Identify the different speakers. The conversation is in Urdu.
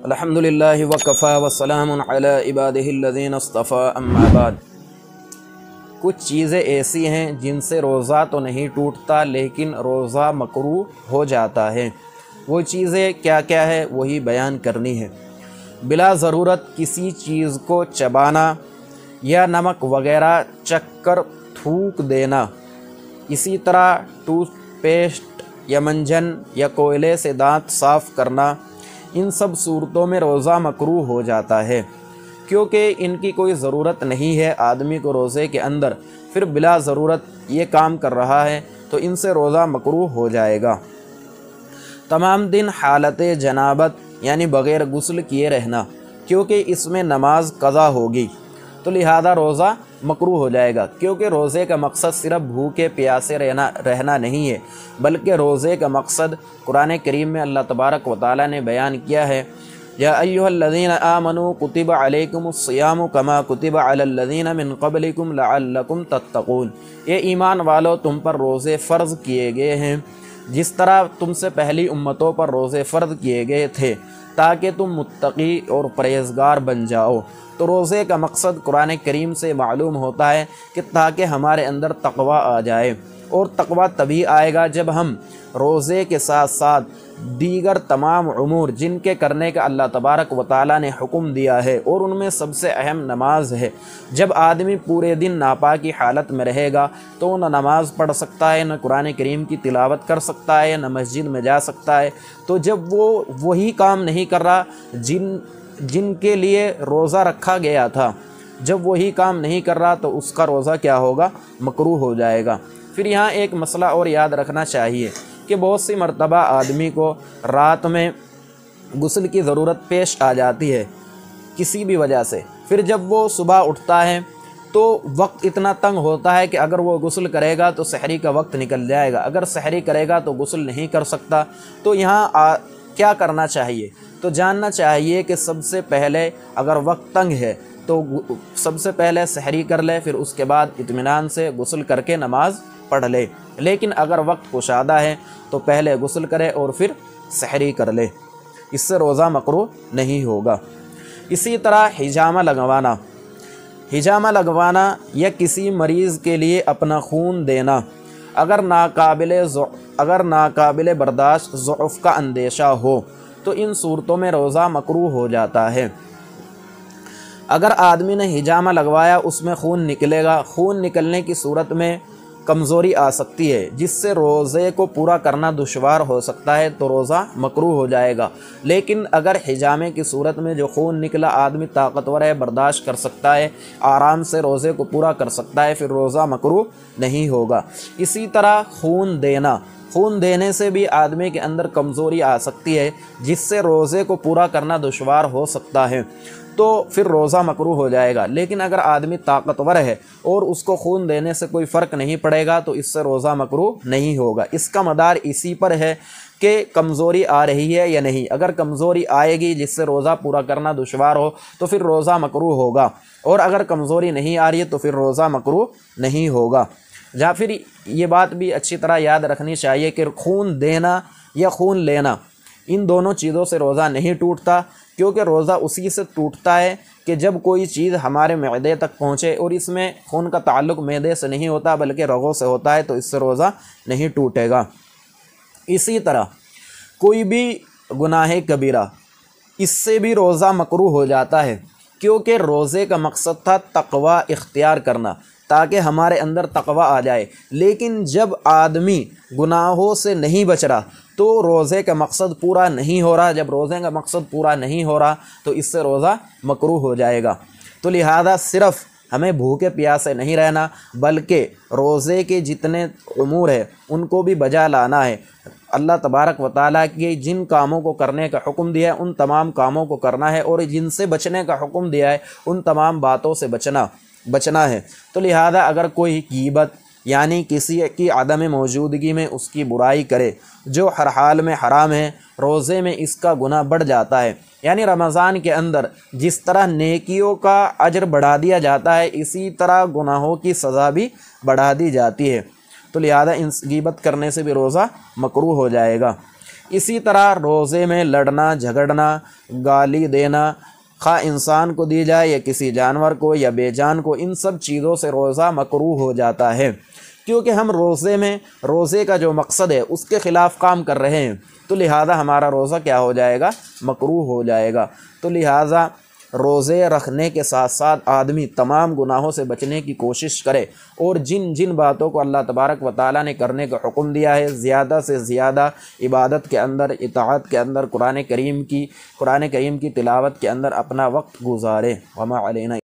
Speaker 1: الحمدللہ وکفا وسلام علی عبادہ الذین اصطفیٰ اما بعد۔ کچھ چیزیں ایسی ہیں جن سے روزہ تو نہیں ٹوٹتا لیکن روزہ مکروہ ہو جاتا ہے۔ وہ چیزیں کیا کیا ہے وہی بیان کرنی ہے۔ بلا ضرورت کسی چیز کو چبانا یا نمک وغیرہ چکھ کر تھوک دینا، اسی طرح ٹوتھ پیسٹ یا منجن یا کوئلے سے دانت صاف کرنا، ان سب صورتوں میں روزہ مکروہ ہو جاتا ہے کیونکہ ان کی کوئی ضرورت نہیں ہے آدمی کو روزے کے اندر، پھر بلا ضرورت یہ کام کر رہا ہے تو ان سے روزہ مکروہ ہو جائے گا۔ تمام دن حالت جنابت یعنی بغیر غسل کیے رہنا، کیونکہ اس میں نماز قضا ہوگی تو لہذا روزہ مکروہ ہو جائے گا، کیونکہ روزے کا مقصد صرف بھوکے پیاسے رہنا نہیں ہے، بلکہ روزے کا مقصد قرآن کریم میں اللہ تبارک و تعالیٰ نے بیان کیا ہے، یا ایھا الذین آمنوا کتب علیکم الصیام کما کتب علی الذین من قبلکم لعلکم تتقون، یہ ایمان والو تم پر روزے فرض کیے گئے ہیں جس طرح تم سے پہلی امتوں پر روزے فرض کیے گئے تھے تاکہ تم متقی اور پرہیزگار بن جاؤ۔ تو روزے کا مقصد قرآن کریم سے معلوم ہوتا ہے کہ تاکہ ہمارے اندر تقوی آ جائے، اور تقوی تبھی آئے گا جب ہم روزے کے ساتھ ساتھ دیگر تمام امور جن کے کرنے کا اللہ تبارک و تعالیٰ نے حکم دیا ہے، اور ان میں سب سے اہم نماز ہے۔ جب آدمی پورے دن ناپاکی حالت میں رہے گا تو نہ نماز پڑھ سکتا ہے، نہ قرآن کریم کی تلاوت کر سکتا ہے، نہ مسجد میں جا سکتا ہے۔ تو جب وہ وہی کام نہیں کر رہا جن کے لیے روزہ رکھا گیا تھا، جب وہی کام نہیں کر رہا تو اس کا روزہ کیا ہوگا؟ مکروہ ہو جائے گا۔ پھر یہاں ایک مسئلہ اور یاد رکھنا چاہیے کہ بہت سی مرتبہ آدمی کو رات میں غسل کی ضرورت پیش آ جاتی ہے کسی بھی وجہ سے، پھر جب وہ صبح اٹھتا ہے تو وقت اتنا تنگ ہوتا ہے کہ اگر وہ غسل کرے گا تو سحری کا وقت نکل جائے گا، اگر سحری کرے گا تو غسل نہیں کر سکتا۔ تو یہاں کیا کرنا چاہیے؟ تو جاننا چاہیے کہ سب سے پہلے اگر وقت تنگ ہے تو سب سے پہلے سحری کر لے، پھر اس کے بعد اطمینان سے غسل کر کے نماز پڑھ لے۔ لیکن اگر وقت کشادہ ہے تو پہلے غسل کرے اور پھر سحری کر لے، اس سے روزہ مکروہ نہیں ہوگا۔ اسی طرح حجامہ لگوانا یا کسی مریض کے لیے اپنا خون دینا اگر ناقابل برداشت ضعف کا اندیشہ ہو تو ان صورتوں میں روزہ مکروہ ہو جاتا ہے۔ اگر آدمی نے حجامہ لگوایا اس میں خون نکلے گا، خون نکلنے کی صورت میں کمزوری آ سکتی ہے جس سے روزے کو پورا کرنا دشوار ہو سکتا ہے تو روزہ مکروہ ہو جائے گا۔ لیکن اگر حجامے کی صورت میں جو خون نکلا آدمی طاقتور ہے، برداشت کر سکتا ہے، آرام سے روزے کو پورا کر سکتا ہے، پھر روزہ مکروہ نہیں ہوگا۔ اسی طرح خون دینے سے بھی آدمی کے اندر کمزوری آ سکتی ہے جس سے روزے کو پورا کرنا دشوار ہو سکتا ہے، تو پھر روزہ مکروہ ہو جائے گا۔ لیکن اگر آدمی طاقتور ہے اور اس کو خون دینے سے کوئی فرق نہیں پڑے گا تو اس سے روزہ مکروہ نہیں ہوگا۔ اس کا مدار اسی پر ہے کہ کمزوری آ رہی ہے یا نہیں۔ اگر کمزوری آئے گی جس سے روزہ پورا کرنا دشوار ہو تو پھر روزہ مکروہ ہوگا، اور اگر کمزوری نہیں آ رہی ہے تو پھر روزہ مکروہ نہیں ہوگا۔ یا پھر یہ بات بھی اچھی طرح یاد رکھنی چاہیے کہ خون دینا یا خون لینا ان دونوں چیزوں سے روزہ نہیں ٹوٹتا، کیونکہ روزہ اسی سے ٹوٹتا ہے کہ جب کوئی چیز ہمارے معدے تک پہنچے، اور اس میں خون کا تعلق معدے سے نہیں ہوتا بلکہ رگوں سے ہوتا ہے، تو اس سے روزہ نہیں ٹوٹے گا۔ اسی طرح کوئی بھی گناہ کبیرہ، اس سے بھی روزہ مکروہ ہو جاتا ہے، کیونکہ روزے کا مقصد تھا تقوی اختیار کرنا تاکہ ہمارے اندر تقوی آ جائے۔ لیکن جب آدمی گناہوں سے نہیں بچ رہا تو روزے کا مقصد پورا نہیں ہو رہا، جب روزے کا مقصد پورا نہیں ہو رہا تو اس سے روزہ مکروہ ہو جائے گا۔ تو لہذا صرف ہمیں بھوکے پیاسے نہیں رہنا بلکہ روزے کے جتنے امور ہیں ان کو بھی بجا لانا ہے۔ اللہ تبارک و تعالیٰ کے جن کاموں کو کرنے کا حکم دیا ہے ان تمام کاموں کو کرنا ہے، اور جن سے بچنے کا حکم دیا ہے ان تمام باتوں سے بچنا ہے۔ تو لہذا اگر کوئی غیبت یعنی کسی کی عدم موجودگی میں اس کی برائی کرے جو ہر حال میں حرام ہے، روزے میں اس کا گناہ بڑھ جاتا ہے۔ یعنی رمضان کے اندر جس طرح نیکیوں کا اجر بڑھا دیا جاتا ہے اسی طرح گناہوں کی سزا بھی بڑھا دی جاتی ہے، تو لہذا ان غیبت کرنے سے بھی روزہ مکروہ ہو جائے گا۔ اسی طرح روزے میں لڑنا جھگڑنا گالی دینا خواہ انسان کو دی جائے یا کسی جانور کو یا بے جان کو، ان سب چیزوں سے روزہ مکروہ ہو جاتا ہے، کیونکہ ہم روزے کا جو مقصد ہے اس کے خلاف کام کر رہے ہیں، تو لہٰذا ہمارا روزہ کیا ہو جائے گا؟ مکروہ ہو جائے گا۔ تو لہٰذا روزے رکھنے کے ساتھ ساتھ آدمی تمام گناہوں سے بچنے کی کوشش کرے، اور جن جن باتوں کو اللہ تبارک و تعالیٰ نے کرنے کا حکم دیا ہے زیادہ سے زیادہ عبادت کے اندر، اطاعت کے اندر، قرآن کریم کی تلاوت کے اندر اپنا وقت گزارے۔ وما علینا